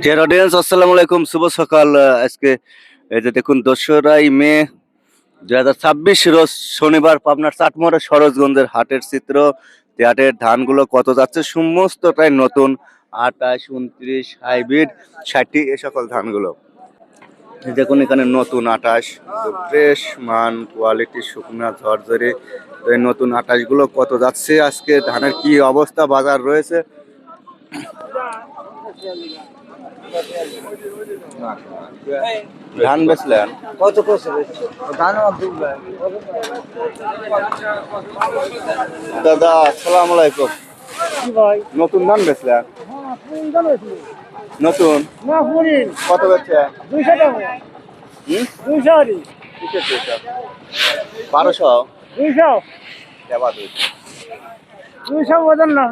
Dear audience, আসসালামু আলাইকুম, শুভ সকাল। আজকে এই যে দেখুন 2রা মে 2026 রোজ শনিবার পাবনার চাটমোহরে সরোজগঞ্জের হাটের চিত্র। হাটের ধানগুলো কত যাচ্ছে সমস্তটাই নতুন 28, 29, হাইব্রিড 60 এ সকল ধানগুলো। এই দেখুন এখানে নতুন 28 ফ্রেশ মান কোয়ালিটি শুকনা ঝরঝরে। তো এই নতুন 28 গুলো কত যাচ্ছে, আজকে ধানের কি অবস্থা বাজার রয়েছে। ধান বেচলেন কত করছে ধান? দাদা আসসালামু আলাইকুম। নতুন ধান বেচলেন? নতুন কত বেচছে? 200 টাকা। 200 1200 200 200 ওজন না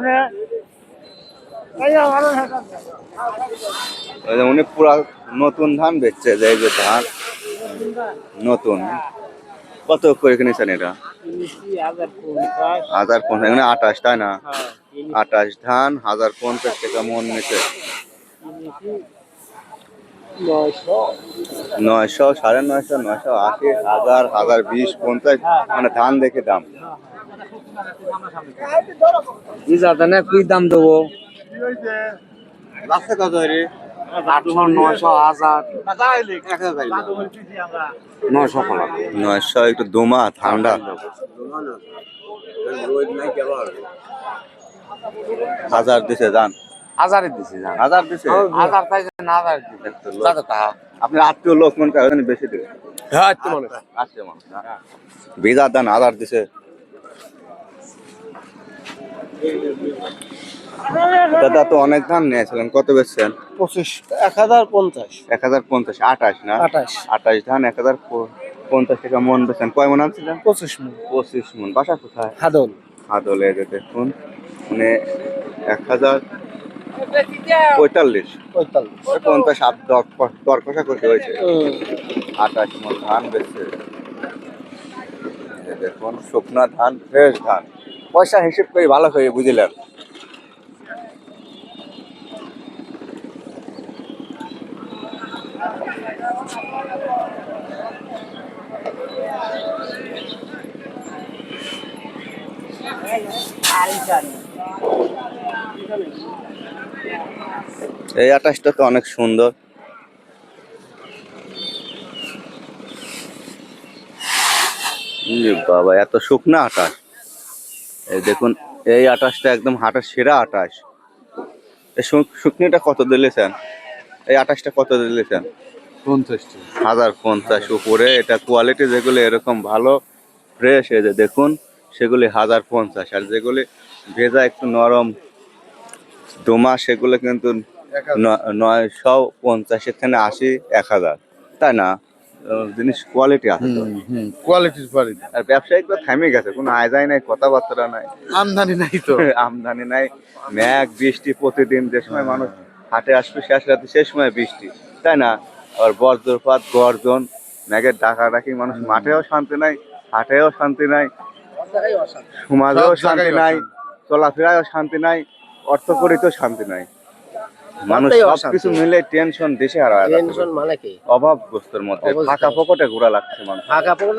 উনি পুরা নতুন ধান বেচছে। যে এই যে ধান নতুন কত করে কিনেছেন এটা? 1050 এখানে 28 তাই না? 28 ধান 1050 টাকা মন নিচে। 900, 950, 980, 1000, 1020, 50 মানে ধান দেখে দাম। কি দাম দেবো? লাস্টে কত রে? 800, 900, 1000, 900 কলা। 900 একটু দমা ঠান্ডা। 1000 দিছে ধান। 1000 দিছে না? 1000 দিছে? 1000 পাইছে না? 1000 দিছে দাদা তা আপনার আত্মীয় লোক মনে করেন বেশি দিবে? হ্যাঁ আত্মীয় মানুষ। আত্মীয় মানুষ না? বিঘা ধান 1000 দিছে। দাদা তো অনেক ধান নিয়েছিলেন, কত বেচছেন? 25 1050 1050, 28 না? 28 ধান 1050 টাকা মন বেচছেন। কয় মন আনছিলেন? 25 মণ। 25 মন। বাসা কোথায়? হাদল। হাদলে। যে দেখুন মানে 1045 50 আপ দর কষাকষি হয়েছে। 28 মন ধান বেচছে। দেখুন শুকনা ধান, ফ্রেশ ধান। পয়সা হিসেব করে ভালো করে বুঝলেন। এই 28টা তো অনেক সুন্দর। বাবা এত শুকনা 28। এই দেখুন এই 28টা একদম হাটের সেরা 28। এই শুকনিটা কত দিলেছেন? এই 28টা কত দিলেছেন? 50 1050 উপরে। এটা কোয়ালিটি যেগুলো এরকম ভালো ফ্রেশ, এই যে দেখুন সেগুলি 1050। আর যেগুলি ভেজা একটু নরম দোমা সেগুলো কিন্তু 950 থেকে 80, 1000 তাই না? জিনিস কোয়ালিটি আছে তো। কোয়ালিটির পারি। আর ব্যবসায়িক থামে গেছে, কোনো আয় যায় নাই, কথাবার্তা নাই, আমদানি নাই তো। আমদানি নাই। ম্যাঘ বৃষ্টি প্রতিদিন। যে সময় মানুষ হাটে আসবে শেষ রাতে, সে সময় বৃষ্টি তাই না? আবার বজ্রপাত গর্জন ম্যাঘের ডাকাডাকি, মানুষ মাঠেও শান্তি নাই, হাটেও শান্তি নাই, সমাজেও শান্তি নাই, চলাফেরায়ও শান্তি নাই, অর্থকরিতেও শান্তি নাই। মানুষ সবকিছু মিলে টেনশন দেশে হারায় মানে কি? অভাবগ্রস্তের মধ্যে ফাঁকা পকেটে ঘোরা লাগছে মানুষ। ফাঁকা পকেট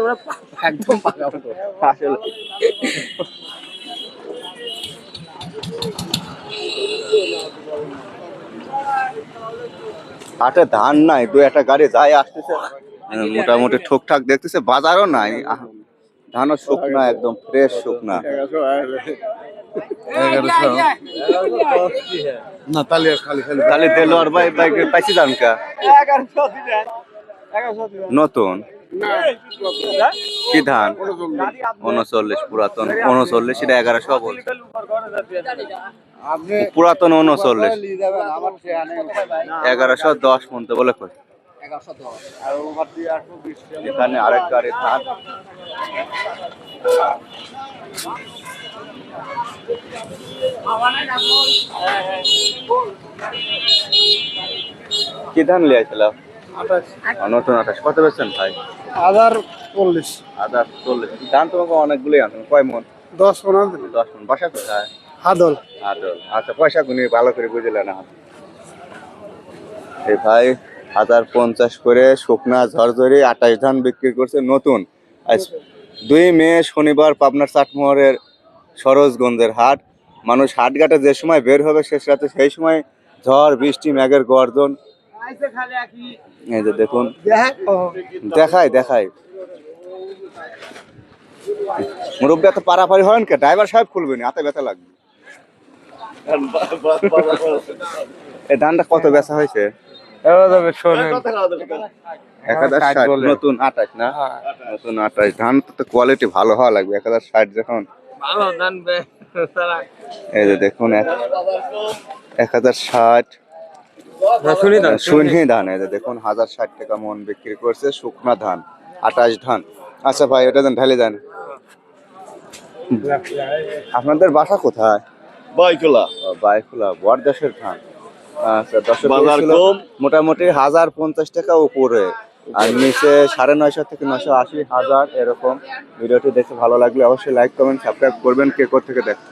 একদম ফাঁকা পকেট আসলে হাটে ধান নাই, দু একটা গাড়ি যায় আসতেছে, মোটামুটি ঠুকঠাক দেখতেছে। বাজারও নাই, ধানও শুকনা, একদম ফ্রেশ শুকনা। না তাহলে খালি খালি তাহলে তেল আর বাইক পাইছি দাম কা নতুন কি ধান? 39 পুরাতন 39, এটা 1100 বলছে। পুরাতন 39 1110 মনতে বলে কই। এখানে আরেক গাড়ি ধান। কি ধান লিয়েছিল? নতুন 28। কত বেচছেন ভাই? 1040 1040 ধান তোমাকে অনেকগুলোই আনছেন। কয় মন? 10-15 দিন 10 মণ। বাসা কোথায়? হাদল আদল। আচ্ছা পয়সা গুনি ভালো করে বুঝলে না। এই ভাই 1050 করে শুকনা ঝরঝরি 28 ধান বিক্রি করছে নতুন। আজ 2 মে শনিবার পাবনার চাটমোহরের সরোজগঞ্জের হাট। মানুষ হাটঘাটে যে সময় বের হবে শেষ রাতে সেই সময় ঝড় বৃষ্টি মেঘের গর্জন। এই যে দেখুন, দেখাই মুরব্বী এত পারাপারি হন কে? ড্রাইভার সাহেব খুলবে না, হাতে ব্যথা লাগবে। এই ধানটা কত বেচা হয়েছে? 1060 নতুন 28 না? নতুন 28 ধান তো কোয়ালিটি ভালো হওয়া লাগবে। 1060 যখন ভালো ধান এই যে দেখুন 1060 শুনহি ধান। এই যে দেখুন 1060 টাকা মন বিক্রি করছে শুকনা ধান 28 ধান। আচ্ছা ভাই ওটা দেন, ঢালে দেন। আপনাদের বাসা কোথায়? বাইকলা বাইকুলা বরদেশের ধান। আচ্ছা দর্শক এই বাজার ছিল কম। মোটামুটি 1050 টাকা উপরে, আর নিচে 950 থেকে 980 1000 এরকম। ভিডিওটি দেখে ভালো লাগলে অবশ্যই লাইক কমেন্ট সাবস্ক্রাইব করবেন। কে কোথা থেকে দেখেন।